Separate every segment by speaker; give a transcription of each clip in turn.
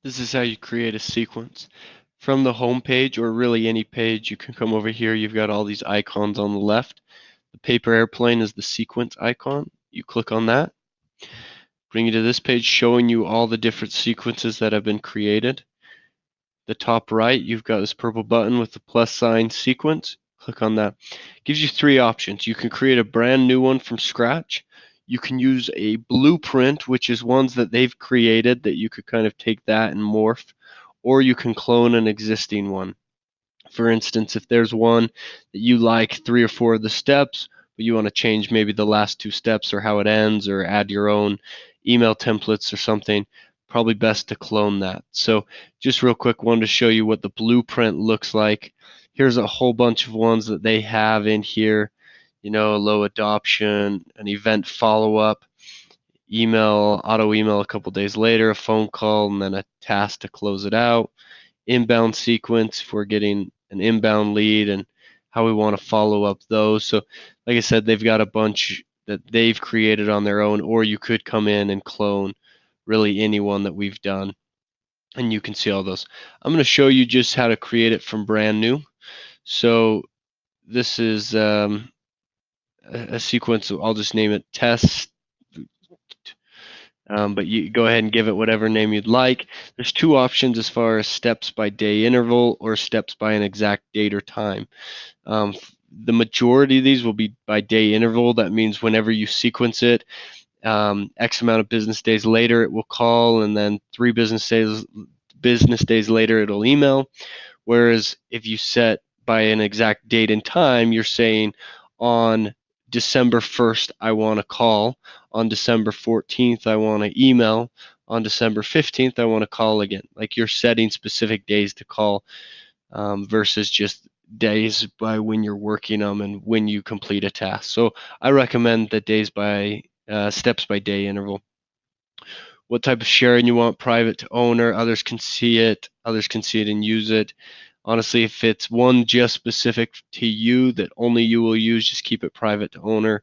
Speaker 1: This is how you create a sequence. From the home page, or really any page, you can come over here. You've got all these icons on the left. The paper airplane is the sequence icon. You click on that, bring you to this page showing you all the different sequences that have been created. The top right, you've got this purple button with the plus sign sequence. Click on that. Gives you three options. You can create a brand new one from scratch. You can use a blueprint, which is ones that they've created that you could kind of take that and morph, or you can clone an existing one. For instance, if there's one that you like 3 or 4 of the steps, but you want to change maybe the last 2 steps or how it ends, or add your own email templates or something, probably best to clone that. So just real quick, wanted to show you what the blueprint looks like. Here's a whole bunch of ones that they have in here, low adoption, an event follow-up, email, auto email a couple days later, a phone call, and then a task to close it out, inbound sequence if we're getting an inbound lead, and how we want to follow up those. So like I said, they've got a bunch that they've created on their own, or you could come in and clone really anyone that we've done, and you can see all those. I'm going to show you just how to create it from brand new. So this is a sequence. I'll just name it test, but you go ahead and give it whatever name you'd like. There's two options as far as steps by day interval or steps by an exact date or time. The majority of these will be by day interval. That means whenever you sequence it, X amount of business days later it will call, and then 3 business days later it'll email. Whereas if you set by an exact date and time, you're saying on December 1st, I want to call. On December 14th, I want to email. On December 15th, I want to call again. Like you're setting specific days to call versus just days by when you're working them and when you complete a task. So I recommend the days by steps by day interval. What type of sharing you want, private to owner, others can see it and use it. Honestly, if it's one just specific to you that only you will use, just keep it private to owner.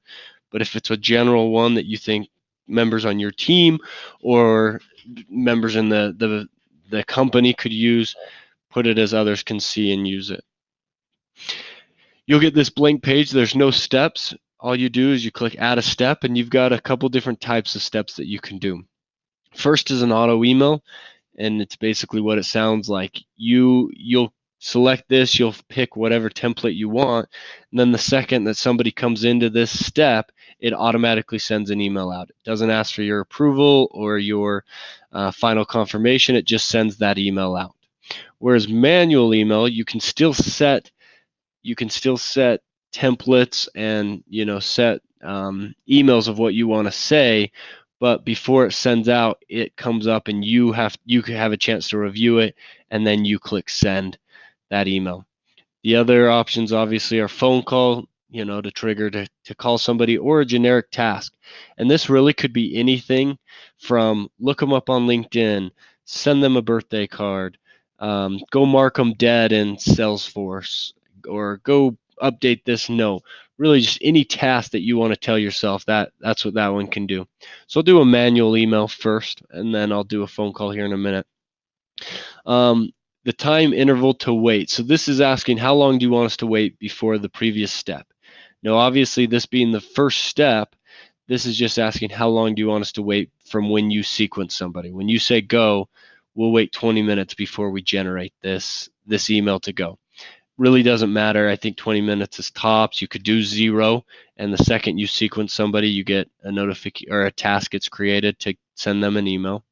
Speaker 1: But if it's a general one that you think members on your team or members in the company could use, put it as others can see and use it. You'll get this blank page. There's no steps. All you do is you click add a step, and you've got a couple different types of steps that you can do. First is an auto email, and it's basically what it sounds like. You'll select this, you'll pick whatever template you want, and then the second that somebody comes into this step, it automatically sends an email out. It doesn't ask for your approval or your final confirmation. It just sends that email out. Whereas manual email, you can still set templates and set emails of what you want to say, but before it sends out, it comes up and you can have a chance to review it, and then you click send that email. The other options obviously are phone call, to trigger to call somebody, or a generic task. And this really could be anything from look them up on LinkedIn, send them a birthday card, go mark them dead in Salesforce, or go update this note. Really just any task that you want to tell yourself, that's what that one can do. So I'll do a manual email first, and then I'll do a phone call here in a minute. The time interval to wait. So this is asking how long do you want us to wait before the previous step. Now obviously this being the first step, this is just asking how long do you want us to wait from when you sequence somebody. When you say go, we'll wait 20 minutes before we generate this email to go. Really doesn't matter. I think 20 minutes is tops. You could do 0, and the second you sequence somebody, you get a notification or a task gets created to send them an email.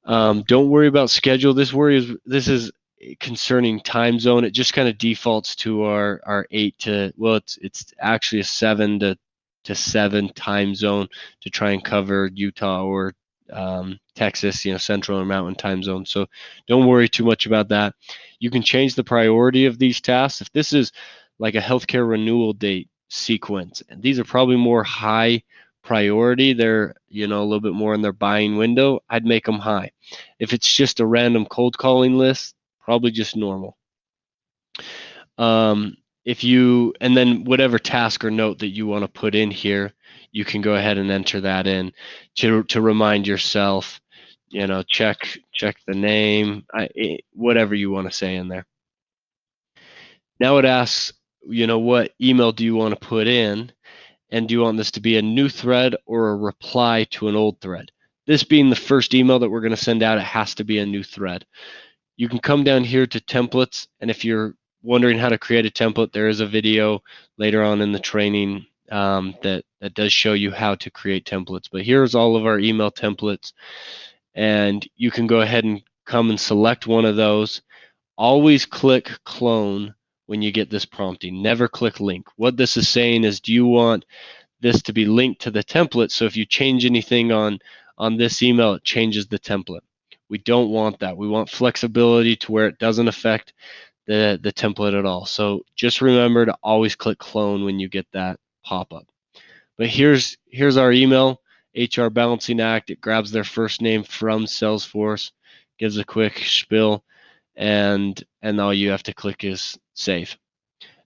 Speaker 1: Don't worry about schedule. This is concerning time zone. It just kind of defaults to our 8 to, well, it's actually a 7 to 7 time zone to try and cover Utah or Texas, Central or Mountain time zone. So don't worry too much about that. You can change the priority of these tasks. If this is like a healthcare renewal date sequence, and these are probably more high priority, they're a little bit more in their buying window, I'd make them high. If it's just a random cold calling list, probably just normal. And then whatever task or note that you want to put in here, you can go ahead and enter that in to remind yourself check the name, whatever you want to say in there. Now it asks, what email do you want to put in, and do you want this to be a new thread or a reply to an old thread? This being the first email that we're going to send out, it has to be a new thread. You can come down here to templates, and if you're wondering how to create a template, there is a video later on in the training that does show you how to create templates. But here's all of our email templates, and you can go ahead and come and select one of those. Always click clone when you get this prompting. Never click link. What this is saying is, do you want this to be linked to the template, so if you change anything on this email, it changes the template? We don't want that. We want flexibility to where it doesn't affect the template at all. So just remember to always click clone when you get that pop-up. But here's our email, HR Balancing Act. It grabs their first name from Salesforce, gives a quick spiel, and all you have to click is save.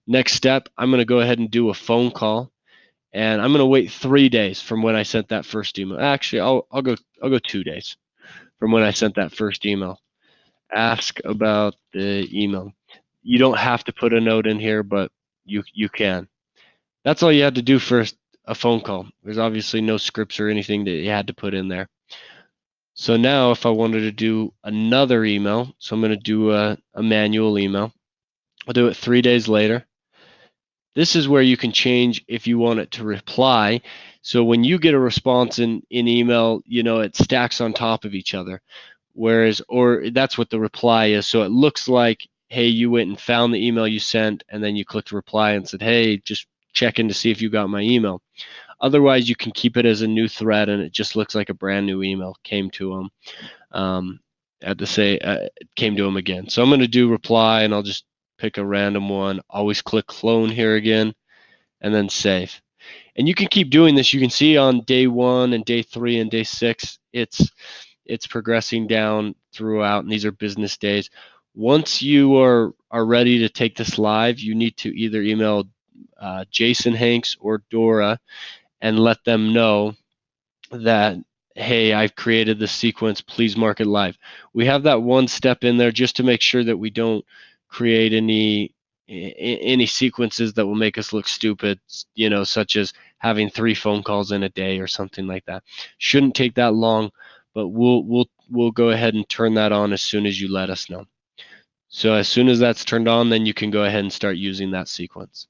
Speaker 1: Next step, I'm going to go ahead and do a phone call, and I'm going to wait 3 days from when I sent that first email. Actually, I'll go 2 days from when I sent that first email. Ask about the email. You don't have to put a note in here, but you can. That's all you had to do for a phone call. There's obviously no scripts or anything that you had to put in there. So now if I wanted to do another email, so I'm going to do a manual email. I'll do it 3 days later. This is where you can change if you want it to reply. So when you get a response in email, it stacks on top of each other. Or that's what the reply is. So it looks like, hey, you went and found the email you sent, and then you clicked reply and said, hey, just checking to see if you got my email. Otherwise, you can keep it as a new thread, and it just looks like a brand new email came to them. Came to them again. So I'm going to do reply, and I'll just pick a random one. Always click clone here again, and then save. And you can keep doing this. You can see on day 1 and day 3 and day 6, it's progressing down throughout, and these are business days. Once you are ready to take this live, you need to either email Jason Hanks or Dora and let them know that, hey, I've created this sequence, please mark it live. We have that one step in there just to make sure that we don't create any sequences that will make us look stupid, such as having 3 phone calls in a day or something like that. Shouldn't take that long, but we'll go ahead and turn that on as soon as you let us know. So as soon as that's turned on, then you can go ahead and start using that sequence.